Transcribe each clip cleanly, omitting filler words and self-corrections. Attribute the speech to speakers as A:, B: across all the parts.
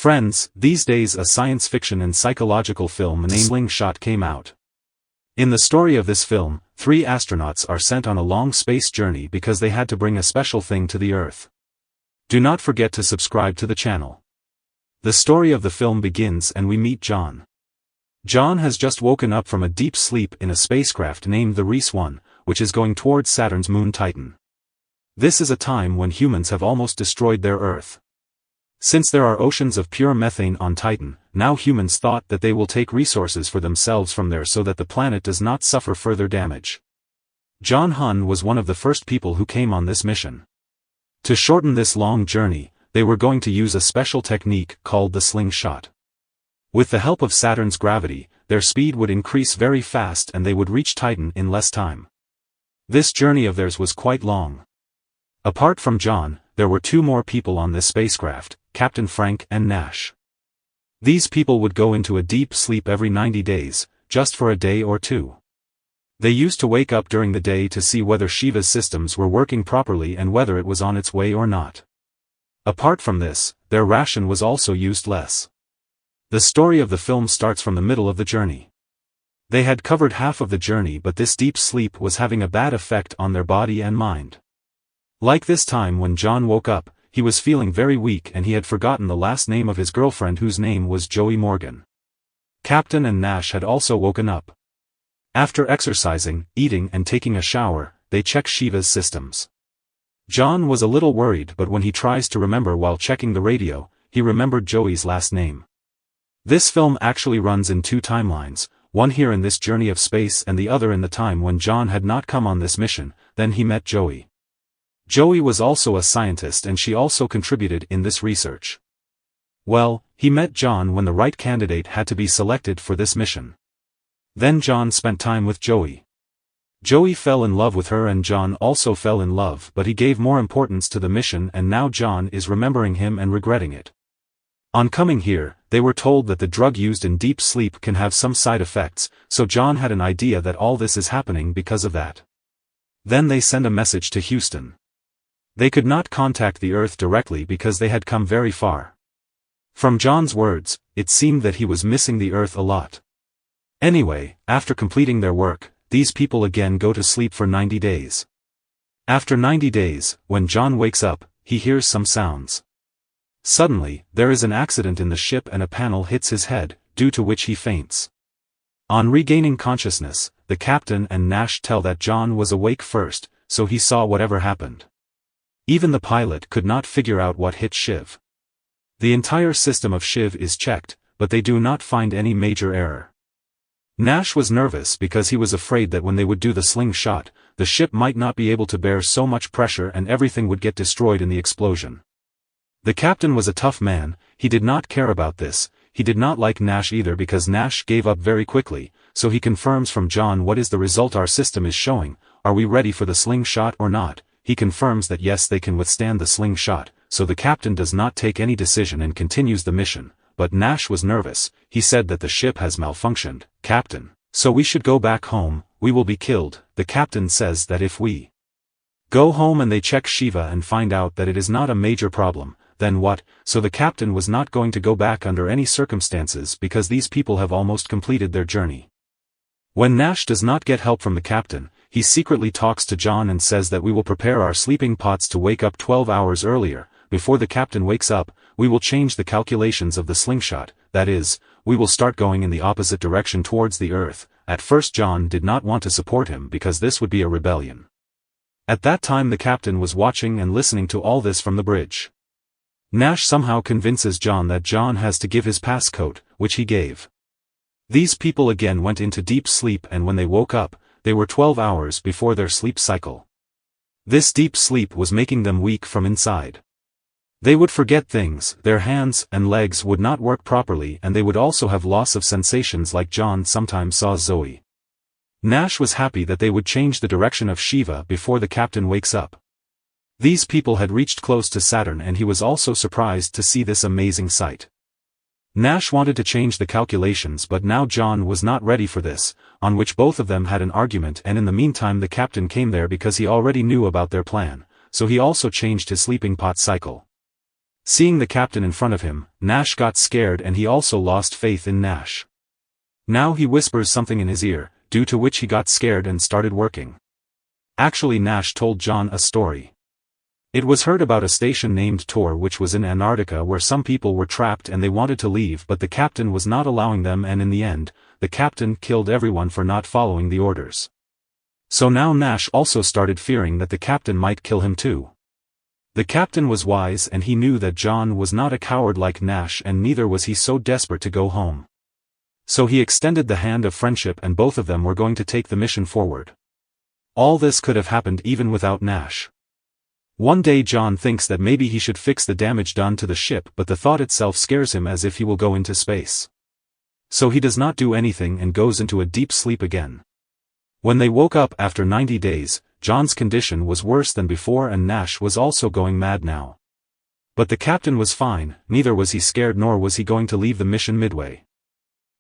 A: Friends, these days a science fiction and psychological film named Slingshot came out. In the story of this film, 3 astronauts are sent on a long space journey because they had to bring a special thing to the Earth. Do not forget to subscribe to the channel. The story of the film begins and we meet John. John has just woken up from a deep sleep in a spacecraft named the U.S.A, which is going towards Saturn's moon Titan. This is a time when humans have almost destroyed their Earth. Since there are oceans of pure methane on Titan, now humans thought that they will take resources for themselves from there so that the planet does not suffer further damage. John Hun was one of the first people who came on this mission. To shorten this long journey, they were going to use a special technique called the slingshot. With the help of Saturn's gravity, their speed would increase very fast and they would reach Titan in less time. This journey of theirs was quite long. Apart from John, there were 2 more people on this spacecraft, Captain Frank and Nash. These people would go into a deep sleep every 90 days, just for a day or 2. They used to wake up during the day to see whether Shiva's systems were working properly and whether it was on its way or not. Apart from this, their ration was also used less. The story of the film starts from the middle of the journey. They had covered half of the journey, but this deep sleep was having a bad effect on their body and mind. Like this time when John woke up, he was feeling very weak and he had forgotten the last name of his girlfriend whose name was Joey Morgan. Captain and Nash had also woken up. After exercising, eating and taking a shower, they checked Shiva's systems. John was a little worried, but when he tries to remember while checking the radio, he remembered Joey's last name. This film actually runs in 2 timelines, one here in this journey of space and the other in the time when John had not come on this mission, then he met Joey. Joey was also a scientist and she also contributed in this research. Well, he met John when the right candidate had to be selected for this mission. Then John spent time with Joey. Joey fell in love with her and John also fell in love, but he gave more importance to the mission and now John is remembering him and regretting it. On coming here, they were told that the drug used in deep sleep can have some side effects, so John had an idea that all this is happening because of that. Then they send a message to Houston. They could not contact the Earth directly because they had come very far. From John's words, it seemed that he was missing the Earth a lot. Anyway, after completing their work, these people again go to sleep for 90 days. After 90 days, when John wakes up, he hears some sounds. Suddenly, there is an accident in the ship and a panel hits his head, due to which he faints. On regaining consciousness, the captain and Nash tell that John was awake first, so he saw whatever happened. Even the pilot could not figure out what hit Shiv. The entire system of Shiv is checked, but they do not find any major error. Nash was nervous because he was afraid that when they would do the slingshot, the ship might not be able to bear so much pressure and everything would get destroyed in the explosion. The captain was a tough man, he did not care about this, he did not like Nash either because Nash gave up very quickly, so he confirms from John what is the result our system is showing, are we ready for the slingshot or not? He confirms that yes they can withstand the slingshot, so the captain does not take any decision and continues the mission, but Nash was nervous, he said that the ship has malfunctioned, Captain, so we should go back home, we will be killed. The captain says that if we go home and they check Shiva and find out that it is not a major problem, then what? So the captain was not going to go back under any circumstances because these people have almost completed their journey. When Nash does not get help from the captain, he secretly talks to John and says that we will prepare our sleeping pots to wake up 12 hours earlier, before the captain wakes up, we will change the calculations of the slingshot, that is, we will start going in the opposite direction towards the Earth. At first John did not want to support him because this would be a rebellion. At that time the captain was watching and listening to all this from the bridge. Nash somehow convinces John that John has to give his passcode, which he gave. These people again went into deep sleep and when they woke up, they were 12 hours before their sleep cycle. This deep sleep was making them weak from inside. They would forget things, their hands and legs would not work properly and they would also have loss of sensations like John sometimes saw Zoe. Nash was happy that they would change the direction of Shiva before the captain wakes up. These people had reached close to Saturn and he was also surprised to see this amazing sight. Nash wanted to change the calculations but now John was not ready for this, on which both of them had an argument and in the meantime the captain came there because he already knew about their plan, so he also changed his sleeping pot cycle. Seeing the captain in front of him, Nash got scared and he also lost faith in Nash. Now he whispers something in his ear, due to which he got scared and started working. Actually Nash told John a story. It was heard about a station named Tor which was in Antarctica where some people were trapped and they wanted to leave but the captain was not allowing them and in the end, the captain killed everyone for not following the orders. So now Nash also started fearing that the captain might kill him too. The captain was wise and he knew that John was not a coward like Nash and neither was he so desperate to go home. So he extended the hand of friendship and both of them were going to take the mission forward. All this could have happened even without Nash. One day John thinks that maybe he should fix the damage done to the ship but the thought itself scares him as if he will go into space. So he does not do anything and goes into a deep sleep again. When they woke up after 90 days, John's condition was worse than before and Nash was also going mad now. But the captain was fine, neither was he scared nor was he going to leave the mission midway.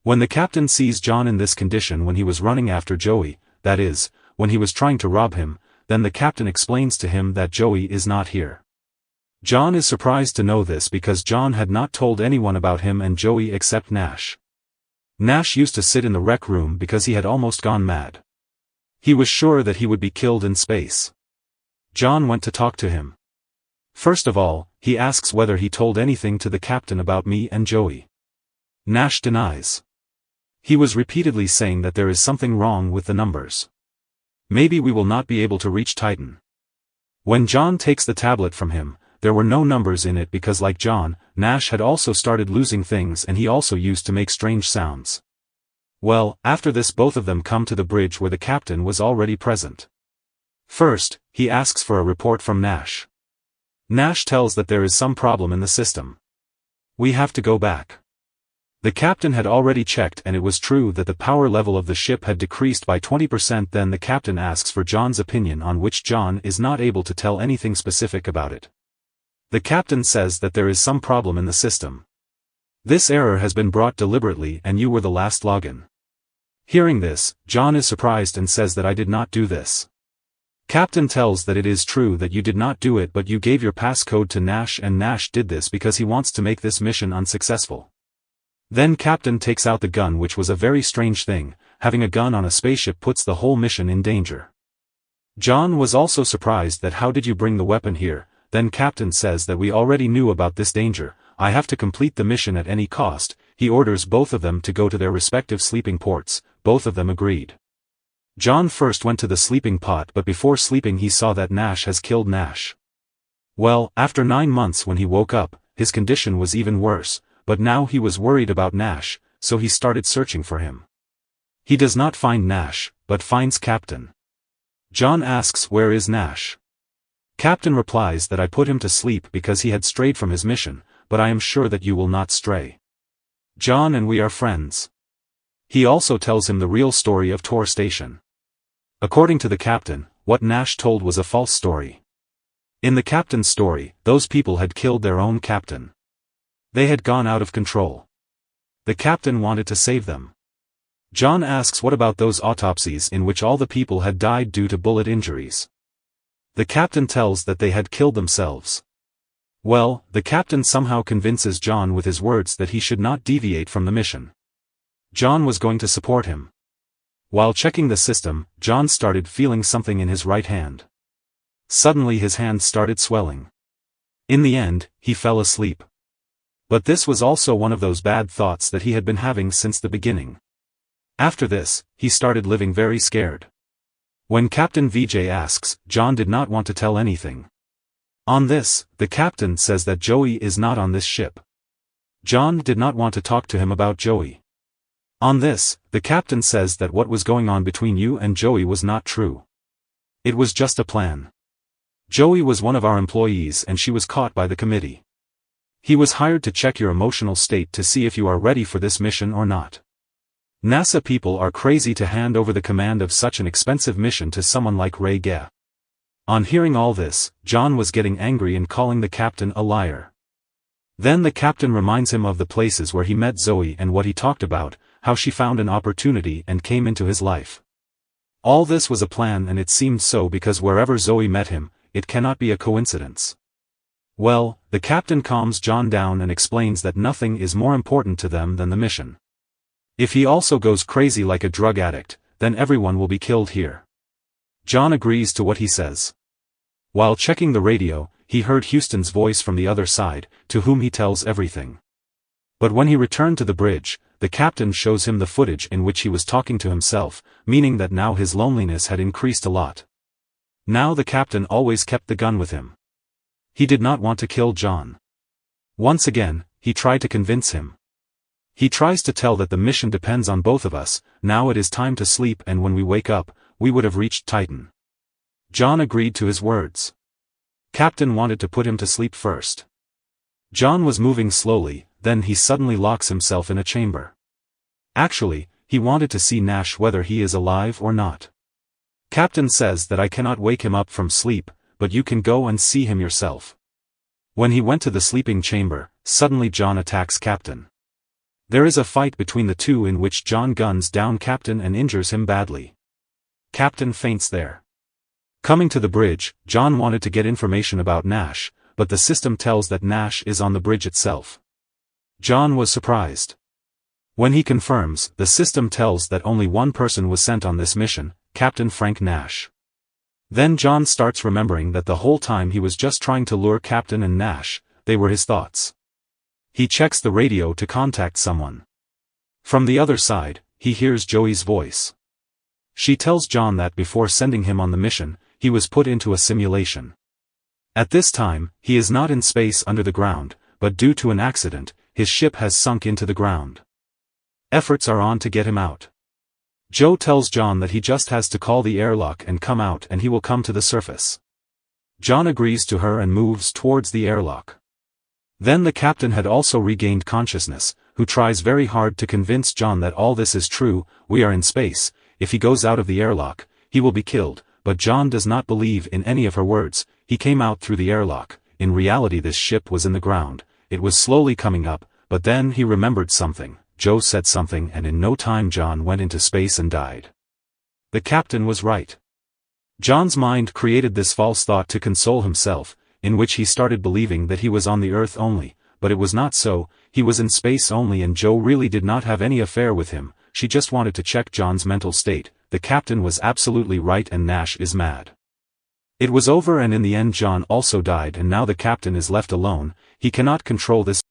A: When the captain sees John in this condition when he was running after Joey, that is, when he was trying to rob him, then the captain explains to him that Joey is not here. John is surprised to know this because John had not told anyone about him and Joey except Nash. Nash used to sit in the rec room because he had almost gone mad. He was sure that he would be killed in space. John went to talk to him. First of all, he asks whether he told anything to the captain about me and Joey. Nash denies. He was repeatedly saying that there is something wrong with the numbers. Maybe we will not be able to reach Titan. When John takes the tablet from him, there were no numbers in it because like John, Nash had also started losing things and he also used to make strange sounds. Well, after this both of them come to the bridge where the captain was already present. First, he asks for a report from Nash. Nash tells that there is some problem in the system. We have to go back. The captain had already checked and it was true that the power level of the ship had decreased by 20%. Then the captain asks for John's opinion on which John is not able to tell anything specific about it. The captain says that there is some problem in the system. This error has been brought deliberately and you were the last login. Hearing this, John is surprised and says that I did not do this. Captain tells that it is true that you did not do it but you gave your passcode to Nash and Nash did this because he wants to make this mission unsuccessful. Then Captain takes out the gun which was a very strange thing, having a gun on a spaceship puts the whole mission in danger. John was also surprised that how did you bring the weapon here, then Captain says that we already knew about this danger, I have to complete the mission at any cost, he orders both of them to go to their respective sleeping ports, both of them agreed. John first went to the sleeping pot but before sleeping he saw that Nash has killed Nash. Well, after 9 months when he woke up, his condition was even worse. But now he was worried about Nash, so he started searching for him. He does not find Nash, but finds Captain. John asks where is Nash. Captain replies that I put him to sleep because he had strayed from his mission, but I am sure that you will not stray. John and we are friends. He also tells him the real story of Tor Station. According to the captain, what Nash told was a false story. In the captain's story, those people had killed their own captain. They had gone out of control. The captain wanted to save them. John asks what about those autopsies in which all the people had died due to bullet injuries. The captain tells that they had killed themselves. Well, the captain somehow convinces John with his words that he should not deviate from the mission. John was going to support him. While checking the system, John started feeling something in his right hand. Suddenly his hand started swelling. In the end, he fell asleep. But this was also one of those bad thoughts that he had been having since the beginning. After this, he started living very scared. When Captain Vijay asks, John did not want to tell anything. On this, the captain says that Joey is not on this ship. John did not want to talk to him about Joey. On this, the captain says that what was going on between you and Joey was not true. It was just a plan. Joey was one of our employees and she was caught by the committee. He was hired to check your emotional state to see if you are ready for this mission or not. NASA people are crazy to hand over the command of such an expensive mission to someone like Ray Ge. On hearing all this, John was getting angry and calling the captain a liar. Then the captain reminds him of the places where he met Zoe and what he talked about, how she found an opportunity and came into his life. All this was a plan and it seemed so because wherever Zoe met him, it cannot be a coincidence. Well, the captain calms John down and explains that nothing is more important to them than the mission. If he also goes crazy like a drug addict, then everyone will be killed here. John agrees to what he says. While checking the radio, he heard Houston's voice from the other side, to whom he tells everything. But when he returned to the bridge, the captain shows him the footage in which he was talking to himself, meaning that now his loneliness had increased a lot. Now the captain always kept the gun with him. He did not want to kill John. Once again, he tried to convince him. He tries to tell that the mission depends on both of us, now it is time to sleep and when we wake up, we would have reached Titan. John agreed to his words. Captain wanted to put him to sleep first. John was moving slowly, then he suddenly locks himself in a chamber. Actually, he wanted to see Nash whether he is alive or not. Captain says that I cannot wake him up from sleep, but you can go and see him yourself. When he went to the sleeping chamber, suddenly John attacks Captain. There is a fight between the two in which John guns down Captain and injures him badly. Captain faints there. Coming to the bridge, John wanted to get information about Nash, but the system tells that Nash is on the bridge itself. John was surprised. When he confirms, the system tells that only one person was sent on this mission, Captain Frank Nash. Then John starts remembering that the whole time he was just trying to lure Captain and Nash, they were his thoughts. He checks the radio to contact someone. From the other side, he hears Joey's voice. She tells John that before sending him on the mission, he was put into a simulation. At this time, he is not in space under the ground, but due to an accident, his ship has sunk into the ground. Efforts are on to get him out. Joe tells John that he just has to call the airlock and come out and he will come to the surface. John agrees to her and moves towards the airlock. Then the captain had also regained consciousness, who tries very hard to convince John that all this is true, we are in space, if he goes out of the airlock, he will be killed, but John does not believe in any of her words, he came out through the airlock, in reality this ship was in the ground, it was slowly coming up, but then he remembered something, Joe said something and in no time John went into space and died. The captain was right. John's mind created this false thought to console himself, in which he started believing that he was on the Earth only, but it was not so, he was in space only and Joe really did not have any affair with him, she just wanted to check John's mental state, the captain was absolutely right and Nash is mad. It was over and in the end John also died and now the captain is left alone, he cannot control this